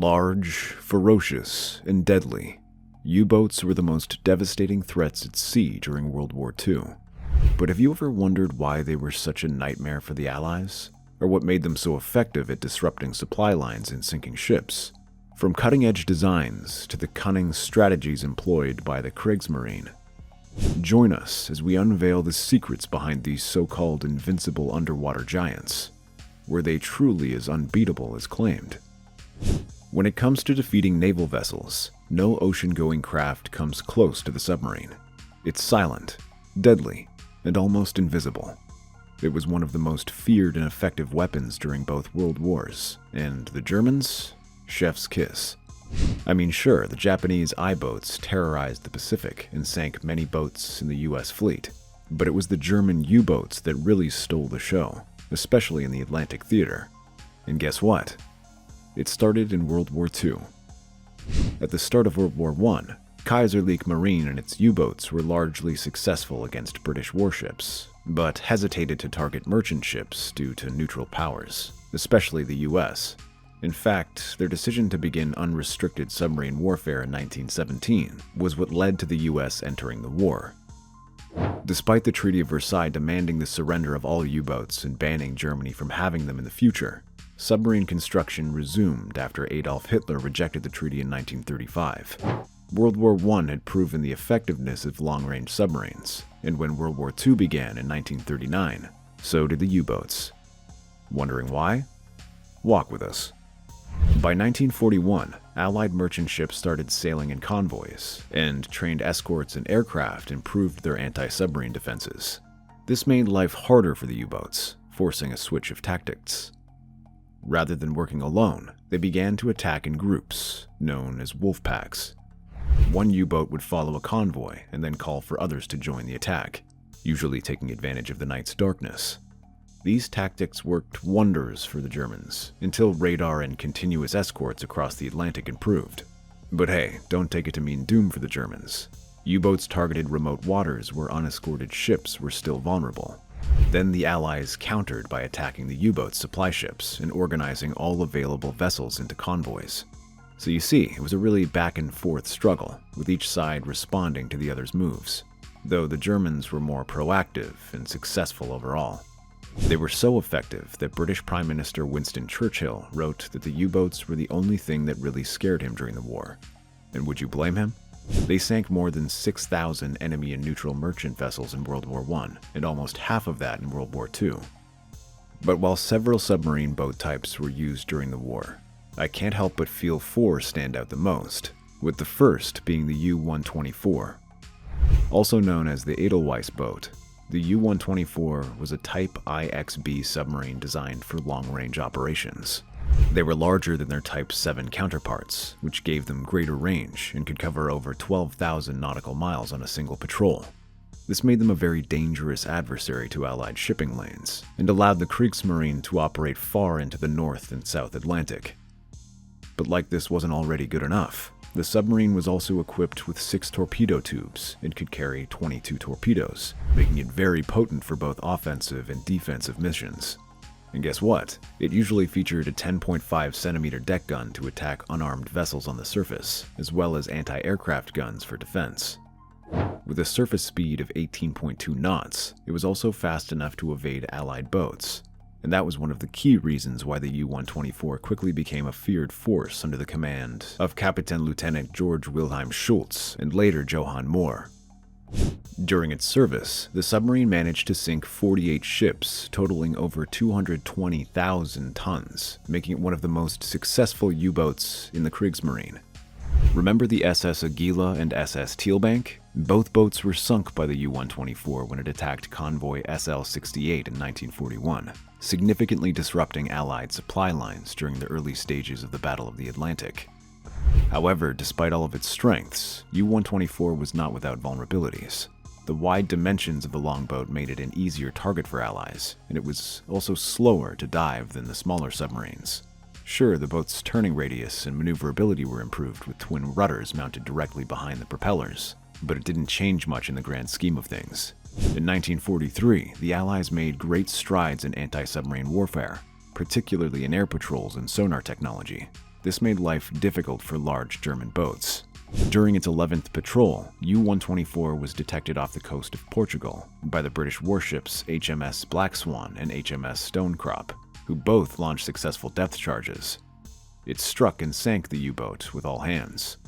Large, ferocious, and deadly, U-boats were the most devastating threats at sea during World War II. But have you ever wondered why they were such a nightmare for the Allies? Or what made them so effective at disrupting supply lines and sinking ships? From cutting-edge designs to the cunning strategies employed by the Kriegsmarine. Join us as we unveil the secrets behind these so-called invincible underwater giants. Were they truly as unbeatable as claimed? When it comes to defeating naval vessels, no ocean-going craft comes close to the submarine. It's silent, deadly, and almost invisible. It was one of the most feared and effective weapons during both World Wars, and the Germans? Chef's kiss. I mean, sure, the Japanese I-boats terrorized the Pacific and sank many boats in the US fleet, but it was the German U-boats that really stole the show, especially in the Atlantic theater. And guess what? It started in World War II. At the start of World War I, Kaiserliche Marine and its U-boats were largely successful against British warships, but hesitated to target merchant ships due to neutral powers, especially the US. In fact, their decision to begin unrestricted submarine warfare in 1917 was what led to the US entering the war. Despite the Treaty of Versailles demanding the surrender of all U-boats and banning Germany from having them in the future, submarine construction resumed after Adolf Hitler rejected the treaty in 1935. World War I had proven the effectiveness of long-range submarines, and when World War II began in 1939, so did the U-boats. Wondering why? Walk with us. By 1941, Allied merchant ships started sailing in convoys, and trained escorts and aircraft improved their anti-submarine defenses. This made life harder for the U-boats, forcing a switch of tactics. Rather than working alone, they began to attack in groups, known as wolf packs. One U-boat would follow a convoy and then call for others to join the attack, usually taking advantage of the night's darkness. These tactics worked wonders for the Germans, until radar and continuous escorts across the Atlantic improved. But hey, don't take it to mean doom for the Germans. U-boats targeted remote waters where unescorted ships were still vulnerable. Then the Allies countered by attacking the U-boats' supply ships and organizing all available vessels into convoys. So you see, it was a really back-and-forth struggle, with each side responding to the other's moves, though the Germans were more proactive and successful overall. They were so effective that British Prime Minister Winston Churchill wrote that the U-boats were the only thing that really scared him during the war. And would you blame him? They sank more than 6,000 enemy and neutral merchant vessels in World War I, and almost half of that in World War II. But while several submarine boat types were used during the war, I can't help but feel four stand out the most, with the first being the U-124. Also known as the Edelweiss boat, the U-124 was a Type IXB submarine designed for long-range operations. They were larger than their Type 7 counterparts, which gave them greater range and could cover over 12,000 nautical miles on a single patrol. This made them a very dangerous adversary to Allied shipping lanes, and allowed the Kriegsmarine to operate far into the North and South Atlantic. But like this wasn't already good enough, the submarine was also equipped with 6 torpedo tubes and could carry 22 torpedoes, making it very potent for both offensive and defensive missions. And guess what? It usually featured a 10.5 centimeter deck gun to attack unarmed vessels on the surface, as well as anti-aircraft guns for defense. With a surface speed of 18.2 knots, it was also fast enough to evade Allied boats, and that was one of the key reasons why the U-124 quickly became a feared force under the command of Captain Lieutenant George Wilhelm Schultz and later Johann Mohr. During its service, the submarine managed to sink 48 ships, totaling over 220,000 tons, making it one of the most successful U-boats in the Kriegsmarine. Remember the SS Aguila and SS Tealbank? Both boats were sunk by the U-124 when it attacked convoy SL-68 in 1941, significantly disrupting Allied supply lines during the early stages of the Battle of the Atlantic. However, despite all of its strengths, U-124 was not without vulnerabilities. The wide dimensions of the longboat made it an easier target for Allies, and it was also slower to dive than the smaller submarines. Sure, the boat's turning radius and maneuverability were improved with twin rudders mounted directly behind the propellers, but it didn't change much in the grand scheme of things. In 1943, the Allies made great strides in anti-submarine warfare, particularly in air patrols and sonar technology. This made life difficult for large German boats. During its 11th patrol, U-124 was detected off the coast of Portugal by the British warships HMS Black Swan and HMS Stonecrop, who both launched successful depth charges. It struck and sank the U-boat with all hands.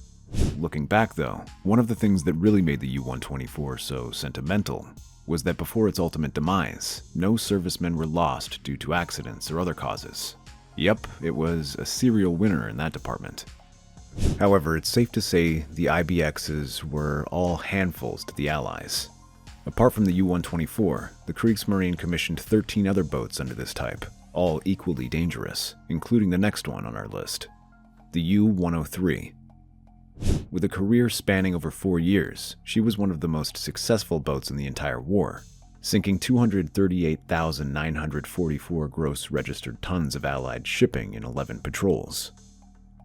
Looking back though, one of the things that really made the U-124 so sentimental was that before its ultimate demise, no servicemen were lost due to accidents or other causes. Yep, it was a serial winner in that department. However, it's safe to say the IBXs were all handfuls to the Allies. Apart from the U-124, the Kriegsmarine commissioned 13 other boats under this type, all equally dangerous, including the next one on our list, the U-103. With a career spanning over 4 years, she was one of the most successful boats in the entire war, sinking 238,944 gross registered tons of Allied shipping in 11 patrols.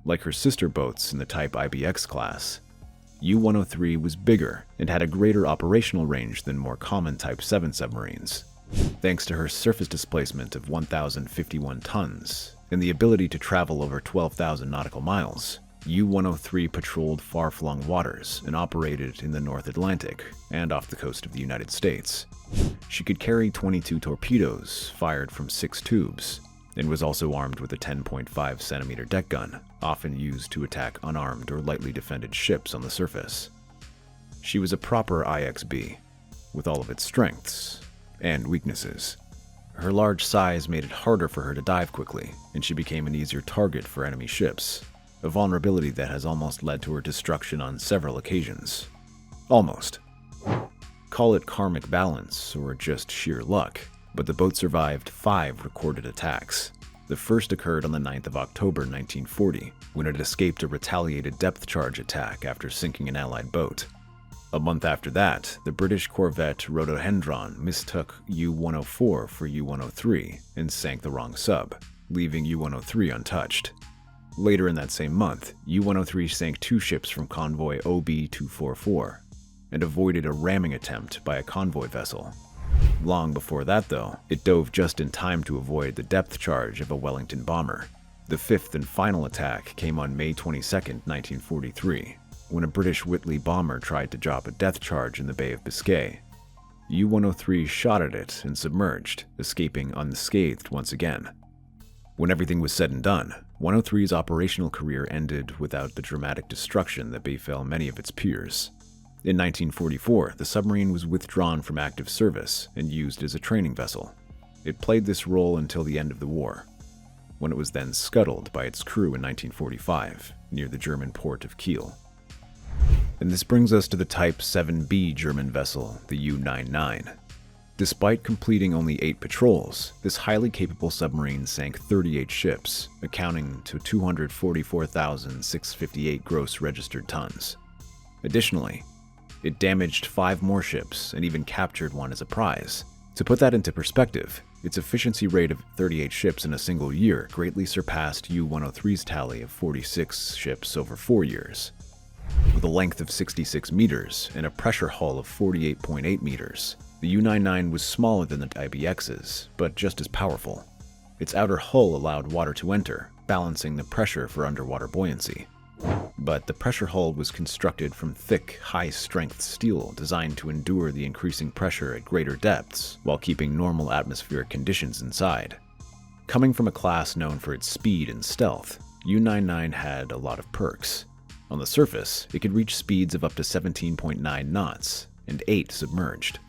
Like her sister boats in the Type IBX class, U-103 was bigger and had a greater operational range than more common Type 7 submarines, thanks to her surface displacement of 1,051 tons and the ability to travel over 12,000 nautical miles. U-103 patrolled far-flung waters and operated in the North Atlantic and off the coast of the United States. She could carry 22 torpedoes fired from 6 tubes, and was also armed with a 10.5 centimeter deck gun, often used to attack unarmed or lightly defended ships on the surface. She was a proper IXB, with all of its strengths and weaknesses. Her large size made it harder for her to dive quickly, and she became an easier target for enemy ships, a vulnerability that has almost led to her destruction on several occasions. Almost. Call it karmic balance or just sheer luck, but the boat survived 5 recorded attacks. The first occurred on the 9th of October 1940, when it escaped a retaliated depth charge attack after sinking an Allied boat. A month after that, the British corvette Rhododendron mistook U-104 for U-103 and sank the wrong sub, leaving U-103 untouched. Later in that same month, U-103 sank 2 ships from convoy OB-244 and avoided a ramming attempt by a convoy vessel. Long before that, though, it dove just in time to avoid the depth charge of a Wellington bomber. The 5th and final attack came on May 22, 1943, when a British Whitley bomber tried to drop a depth charge in the Bay of Biscay. U-103 shot at it and submerged, escaping unscathed once again. When everything was said and done, 103's operational career ended without the dramatic destruction that befell many of its peers. In 1944, the submarine was withdrawn from active service and used as a training vessel. It played this role until the end of the war, when it was then scuttled by its crew in 1945, near the German port of Kiel. And this brings us to the Type 7B German vessel, the U-99. Despite completing only 8 patrols, this highly capable submarine sank 38 ships, accounting to 244,658 gross registered tons. Additionally, it damaged 5 more ships and even captured one as a prize. To put that into perspective, its efficiency rate of 38 ships in a single year greatly surpassed U-103's tally of 46 ships over 4 years. With a length of 66 meters and a pressure hull of 48.8 meters, the U-99 was smaller than the IBXs, but just as powerful. Its outer hull allowed water to enter, balancing the pressure for underwater buoyancy. But the pressure hull was constructed from thick, high-strength steel designed to endure the increasing pressure at greater depths while keeping normal atmospheric conditions inside. Coming from a class known for its speed and stealth, U-99 had a lot of perks. On the surface, it could reach speeds of up to 17.9 knots and 8 submerged.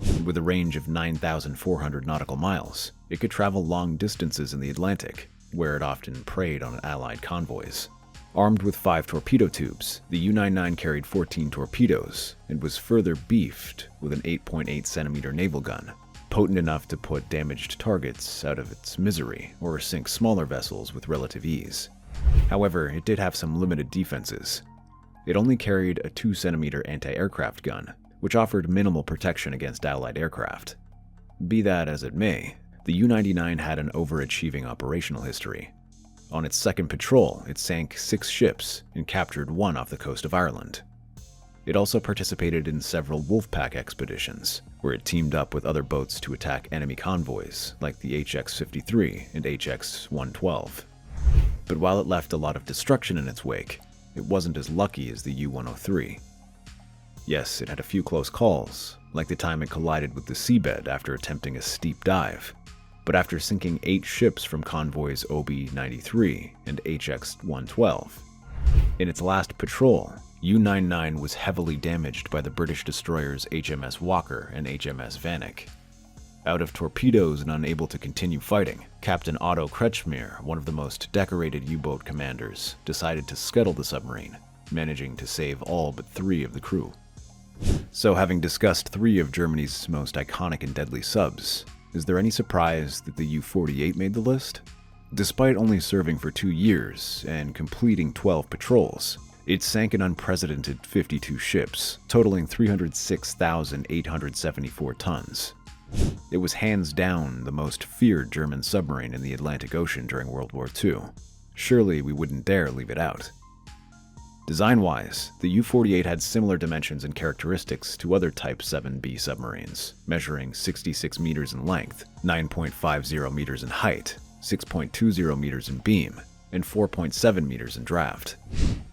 And with a range of 9,400 nautical miles, it could travel long distances in the Atlantic, where it often preyed on Allied convoys. Armed with 5 torpedo tubes, the U-99 carried 14 torpedoes and was further beefed with an 8.8 centimeter naval gun, potent enough to put damaged targets out of its misery or sink smaller vessels with relative ease. However, it did have some limited defenses. It only carried a 2 centimeter anti-aircraft gun, which offered minimal protection against Allied aircraft. Be that as it may, the U-99 had an overachieving operational history. On its second patrol, it sank 6 ships and captured 1 off the coast of Ireland. It also participated in several Wolfpack expeditions, where it teamed up with other boats to attack enemy convoys like the HX-53 and HX-112. But while it left a lot of destruction in its wake, it wasn't as lucky as the U-103. Yes, it had a few close calls, like the time it collided with the seabed after attempting a steep dive. But after sinking 8 ships from convoys OB-93 and HX-112, in its last patrol, U-99 was heavily damaged by the British destroyers HMS Walker and HMS Vanek. Out of torpedoes and unable to continue fighting, Captain Otto Kretschmer, one of the most decorated U-boat commanders, decided to scuttle the submarine, managing to save all but 3 of the crew. So, having discussed 3 of Germany's most iconic and deadly subs, is there any surprise that the U-48 made the list? Despite only serving for 2 years and completing 12 patrols, it sank an unprecedented 52 ships, totaling 306,874 tons. It was hands down the most feared German submarine in the Atlantic Ocean during World War II. Surely we wouldn't dare leave it out. Design-wise, the U-48 had similar dimensions and characteristics to other Type 7B submarines, measuring 66 meters in length, 9.50 meters in height, 6.20 meters in beam, and 4.7 meters in draft.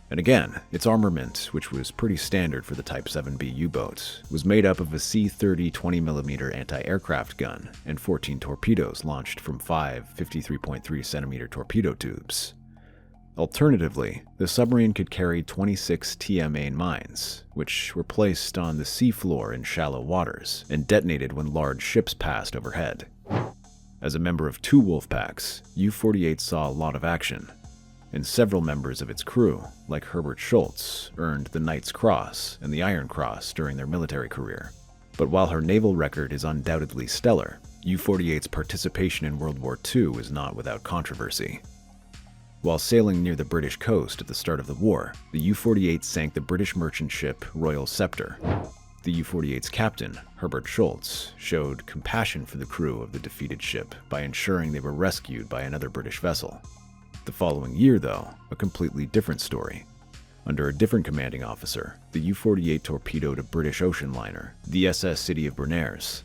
And again, its armament, which was pretty standard for the Type 7B U-boat, was made up of a C-30 20mm anti-aircraft gun and 14 torpedoes launched from 5 53.3cm torpedo tubes. Alternatively, the submarine could carry 26 TMA mines, which were placed on the seafloor in shallow waters and detonated when large ships passed overhead. As a member of 2 wolf packs, U-48 saw a lot of action, and several members of its crew, like Herbert Schultz, earned the Knight's Cross and the Iron Cross during their military career. But while her naval record is undoubtedly stellar, U-48's participation in World War II is not without controversy. While sailing near the British coast at the start of the war, the U-48 sank the British merchant ship Royal Scepter. The U-48's captain, Herbert Schultz, showed compassion for the crew of the defeated ship by ensuring they were rescued by another British vessel. The following year, though, a completely different story. Under a different commanding officer, the U-48 torpedoed a British ocean liner, the SS City of Berneres.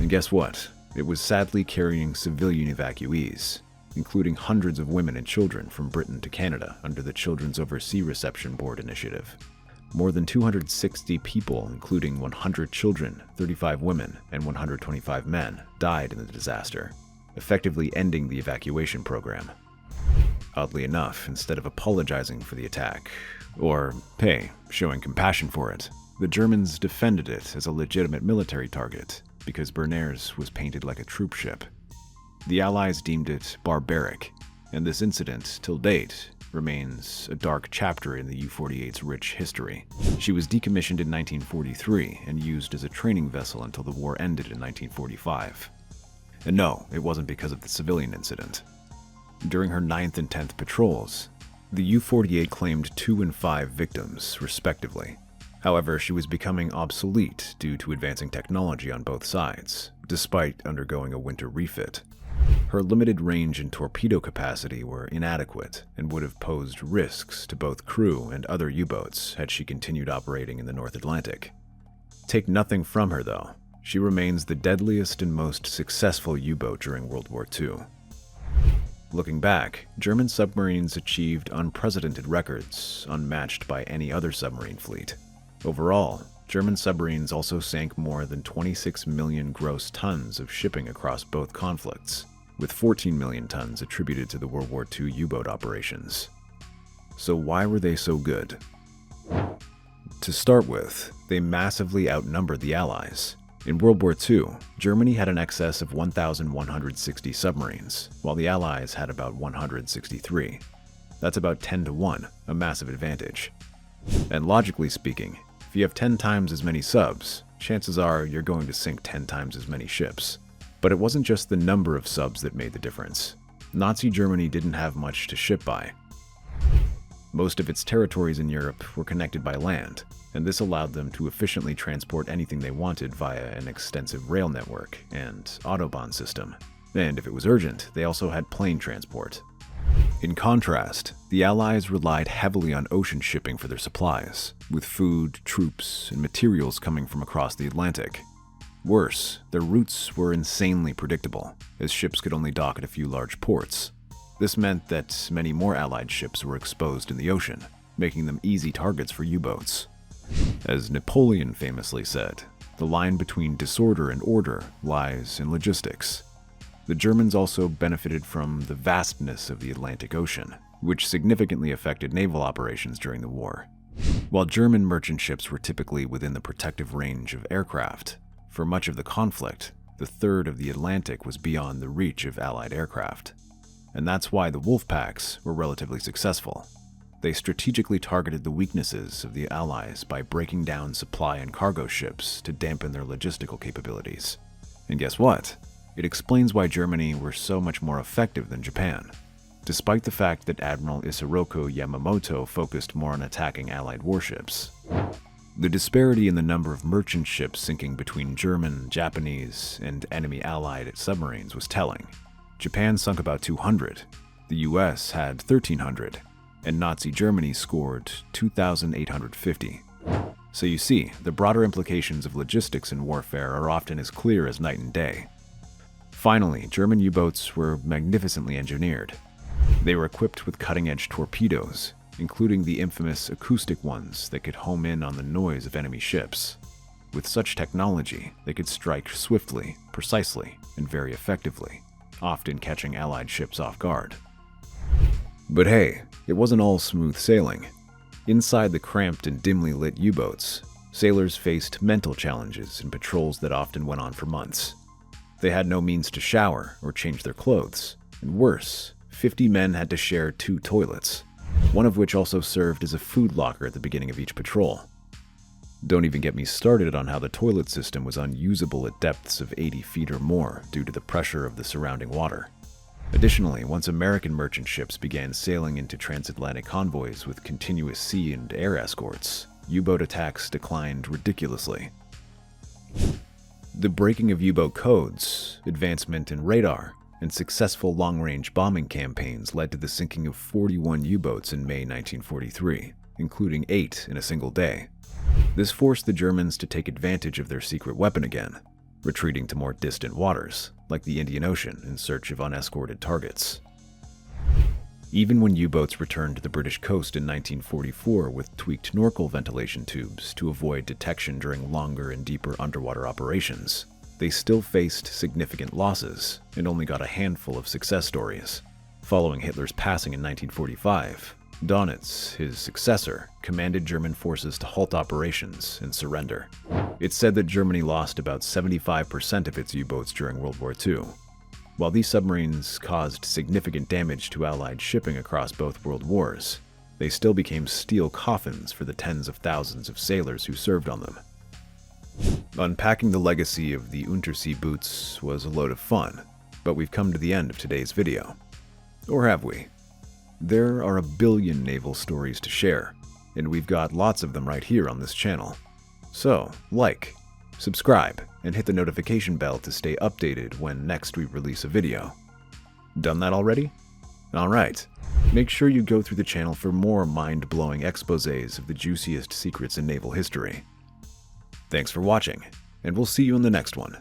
And guess what? It was sadly carrying civilian evacuees, including hundreds of women and children from Britain to Canada under the Children's Overseas Reception Board initiative. More than 260 people, including 100 children, 35 women, and 125 men, died in the disaster, effectively ending the evacuation program. Oddly enough, instead of apologizing for the attack, or, hey, showing compassion for it, the Germans defended it as a legitimate military target because Berneres was painted like a troop ship. The Allies deemed it barbaric, and this incident, till date, remains a dark chapter in the U-48's rich history. She was decommissioned in 1943 and used as a training vessel until the war ended in 1945. And no, it wasn't because of the civilian incident. During her 9th and 10th patrols, the U-48 claimed 2 and 5 victims, respectively. However, she was becoming obsolete due to advancing technology on both sides, despite undergoing a winter refit. Her limited range and torpedo capacity were inadequate and would have posed risks to both crew and other U-boats had she continued operating in the North Atlantic. Take nothing from her, though. She remains the deadliest and most successful U-boat during World War II. Looking back, German submarines achieved unprecedented records, unmatched by any other submarine fleet. Overall, German submarines also sank more than 26 million gross tons of shipping across both conflicts, with 14 million tons attributed to the World War II U-boat operations. So why were they so good? To start with, they massively outnumbered the Allies. In World War II, Germany had an excess of 1,160 submarines, while the Allies had about 163. That's about 10 to 1, a massive advantage. And logically speaking, if you have 10 times as many subs, chances are you're going to sink 10 times as many ships. But it wasn't just the number of subs that made the difference. Nazi Germany didn't have much to ship by. Most of its territories in Europe were connected by land, and this allowed them to efficiently transport anything they wanted via an extensive rail network and autobahn system. And if it was urgent, they also had plane transport. In contrast, the Allies relied heavily on ocean shipping for their supplies, with food, troops, and materials coming from across the Atlantic. Worse, their routes were insanely predictable, as ships could only dock at a few large ports. This meant that many more Allied ships were exposed in the ocean, making them easy targets for U-boats. As Napoleon famously said, the line between disorder and order lies in logistics. The Germans also benefited from the vastness of the Atlantic Ocean, which significantly affected naval operations during the war. While German merchant ships were typically within the protective range of aircraft, for much of the conflict, the third of the Atlantic was beyond the reach of Allied aircraft. And that's why the wolf packs were relatively successful. They strategically targeted the weaknesses of the Allies by breaking down supply and cargo ships to dampen their logistical capabilities. And guess what? It explains why Germany were so much more effective than Japan. Despite the fact that Admiral Isoroku Yamamoto focused more on attacking Allied warships. The disparity in the number of merchant ships sinking between German, Japanese, and enemy Allied submarines was telling. Japan sunk about 200, the US had 1,300, and Nazi Germany scored 2,850. So you see, the broader implications of logistics in warfare are often as clear as night and day. Finally, German U-boats were magnificently engineered. They were equipped with cutting-edge torpedoes, including the infamous acoustic ones that could home in on the noise of enemy ships. With such technology, they could strike swiftly, precisely, and very effectively, often catching Allied ships off guard. But hey, it wasn't all smooth sailing. Inside the cramped and dimly lit U-boats, sailors faced mental challenges in patrols that often went on for months. They had no means to shower or change their clothes, and worse, 50 men had to share 2 toilets, one of which also served as a food locker at the beginning of each patrol. Don't even get me started on how the toilet system was unusable at depths of 80 feet or more due to the pressure of the surrounding water. Additionally, once American merchant ships began sailing into transatlantic convoys with continuous sea and air escorts, U-boat attacks declined ridiculously. The breaking of U-boat codes, advancement in radar, and successful long-range bombing campaigns led to the sinking of 41 U-boats in May 1943, including 8 in a single day. This forced the Germans to take advantage of their secret weapon again, retreating to more distant waters, like the Indian Ocean, in search of unescorted targets. Even when U-boats returned to the British coast in 1944 with tweaked snorkel ventilation tubes to avoid detection during longer and deeper underwater operations, they still faced significant losses and only got a handful of success stories. Following Hitler's passing in 1945, Dönitz, his successor, commanded German forces to halt operations and surrender. It's said that Germany lost about 75% of its U-boats during World War II. While these submarines caused significant damage to Allied shipping across both world wars, they still became steel coffins for the tens of thousands of sailors who served on them. Unpacking the legacy of the Untersee boots was a load of fun, but we've come to the end of today's video. Or have we? There are a billion naval stories to share, and we've got lots of them right here on this channel. So, like, subscribe, and hit the notification bell to stay updated when next we release a video. Done that already? Alright, make sure you go through the channel for more mind-blowing exposés of the juiciest secrets in naval history. Thanks for watching, and we'll see you in the next one.